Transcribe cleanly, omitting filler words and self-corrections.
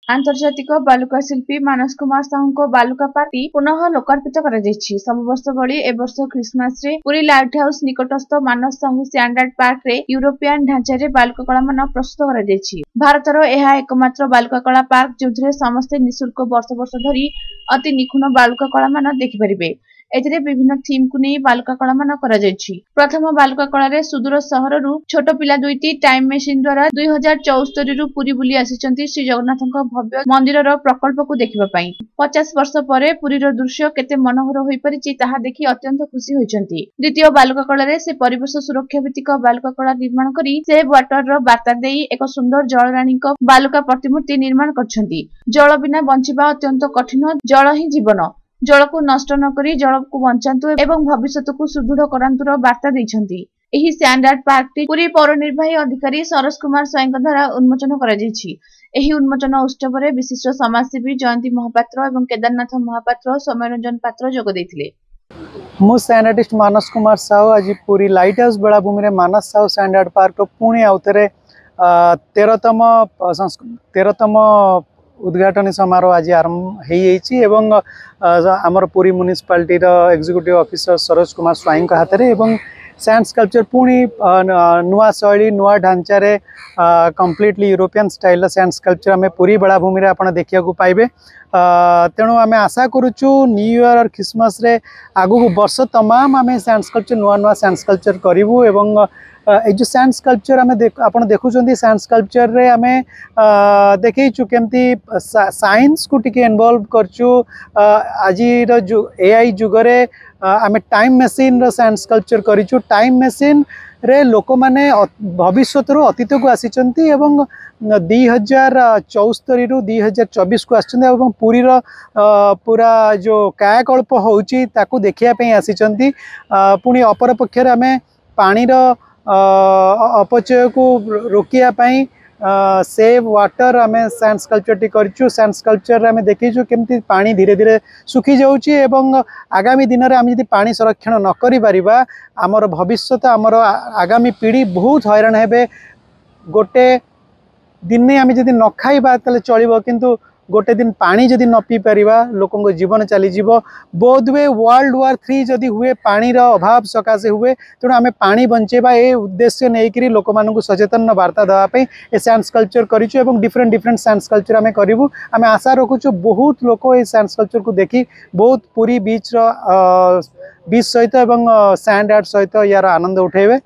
आंतर्जातिक बालुका शिल्पी मानस कुमार साहू बालुका party पुनः लोकार्पित सब वर्ष भली ए वर्ष क्रिसमस रे पुरी लाइट हाउस निकटस्थ मानस साहू स्टैंडर्ड पार्क रे यूरोपियन ढांचा बालुका कला मान प्रस्तुत कर भारतर यह एकमात्र बालुका कला पार्क जो समस्ते निःशुल्क वर्ष वर्ष धरी अति निखुण बालुका कला मान देखिपारे। एथिरे विभिन्न थीम को नहीं बालुका कला मान प्रथम बालुका कला रे सुदूर सहर छोट पिला दुईटी टाइम मेसिन द्वारा 2074 रु पुरी बुली आसिचंती श्री जगन्नाथ भव्य मंदिर प्रकल्प को देखिबा पई। 50 वर्ष परे पुरी दृश्य केते मनोहर होई परिछि ताहा देखि अत्यंत खुशी होइचंती। द्वितीय बालुका कला रे से परिवेश सुरक्षा भित्तिक बालुका कला निर्माण करी सेव वाटर रो बार्ता देई एक सुंदर जलरानी बालुका प्रतिमूर्ति निर्माण करछंती। जल बिना बंचिबा अत्यंत कठिन, जल ही जीवन, जल को नष्ट न करी जल को बंचातु एवं भविष्य को सुदृढ़ करांतुर बार्ता दैछंती। एही स्टैंडर्ड पार्क टी पुरी पौर निर्वाही अधिकारी सरस कुमार स्वयं द्वारा उन्मोचन करा जायछि। एही उन्मोचन उत्सव रे विशिष्ट समाजसेवी जयंती महापात्र एवं केदारनाथ महापात्र सौम्यरंजन पात्र जोग दैथिले। मु साइंटिस्ट मानस कुमार साहू आज पूरी लाइट हाउस बेलाभूमि रे मानस साहू स्टैंडर्ड पार्क पुणी आउथरे 13तम उद्घाटन समारोह आज आरंभ एवं आमर Puri municipality executive officer Saroj Kumar Swain हाथ में सैंड स्कल्पचर पुणी नुआ शैली नुआ ढांचा रे completely European style sand sculpture आम पुरी बेलाभूमि रे आपन देखिया को पाइबे। तेणु आम आशा करुचु न्यू ईयर और क्रिसमस रे आगु वर्ष तमाम आम सैंड स्कल्पचर नुआ नुआ सैंड स्कल्पचर करूँ एवं ये जो सैंड स्कल्पचर आम आप देखुं सैंड स्कल्पचर रे आम देखु केमती साइंस को टिके इन्वॉल्व करचु। आज एआई जुगरे आम टाइम मशीन रो सैंड स्कल्पचर करिचु। टाइम मशीन रे लोक माने भविष्यत अतीत को आसीचंती एवं 2074 रु 2024 को आछंती एवं पुरी रो पूरा जो कायाकल्प होउची ताकू देखिया पे आसीचंती। पुणी अपर पक्षर आम पानी रो अपचय को रोकिया पाई सेव वाटर आम सैंड स्कल्पचर टी करिचु। सैंड स्कल्पचर आम देखीचु केमती पानी धीरे धीरे सुखी जाउची एवं आगामी दिन में आम जदि पानी संरक्षण न करि परिबा आमर भविष्यत आमर आगामी पीढ़ी बहुत हैरान हेबे। गोटे दिन आम जदि न खाइबा ताले चलिबो किंतु गोटे दिन पानी जदि न पी पारिबा लोकों जीवन चलीजीव। बोधवे वर्ल्ड वार 3 जदि हुए पानी रो अभाव सकाशे हुए तेणु आम पानी बंचेबा ए उद्देश्य नहीं लोक मानू सचेतन वार्ता देवाई ए सैंड स्कल्पचर करिचु एवं डिफरेंट डिफरेंट सैंड स्कल्पचर आम करूँ। आम आशा रखुचु बहुत लोक ए सैंड स्कल्पचर को देखी बहुत पूरी बीच सहित एवं सैंड आर्ट सहित यार आनंद उठेबे।